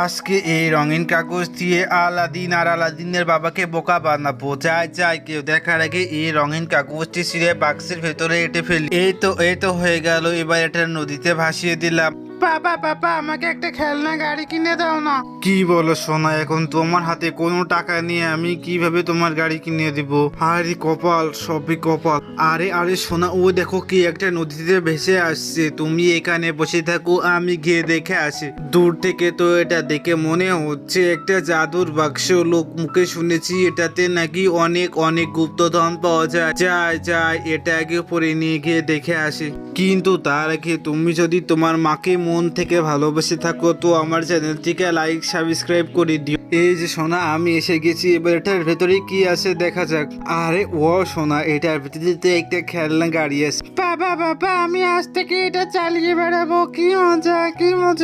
আজকে এই রঙিন কাগজ দিয়ে আলাদিন আর আলাদিনের বাবাকে বোকা বানাবো। যাই যাই, কেউ দেখার আগে এই রঙিন কাগজটি ছিঁড়ে বাক্সের ভেতরে এঁটে ফেলি। এই তো হয়ে গেল। এবার এটা নদীতে ভাসিয়ে দিলাম। বাবা বাবা, আমাকে একটা খেলনা গাড়ি কিনে দাও না। কি বলো সোনা, এখন তোমার হাতে কোনো টাকা নিয়ে আমি কিভাবে তোমার গাড়ি কিনে দিব? আরে কপাল, সবই কপাল। আরে আরে সোনা, ও দেখো কি একটা নদীতে ভেসে আসছে। তুমি এখানে বসে থাকো, আমি গিয়ে দেখে আসি। দূর থেকে তো এটা দেখে মনে হচ্ছে একটা জাদুর বাক্স। লোক মুখে শুনেছি এটাতে নাকি অনেক অনেক গুপ্তধন পাওয়া যায়। যাই এটা আগে পরে নিয়ে গিয়ে দেখে আসি। কিন্তু তার আগে তুমি যদি তোমার মাকে মন থেকে ভালোবেসে থাকো তো আমার চ্যানেলটিকে লাইক সাবস্ক্রাইব করে দিও। এই যে সোনা, আমি এসে গেছি। এবার এটার ভেতরে কি আছে দেখা যাক। আরে ও সোনা, এটার ভেতরে একটা খেলনা গাড়ি আছে। বাবা বাবা, আমি আজ থেকে এটা চালিয়ে বেড়াবো। কি মজা, কি মজা।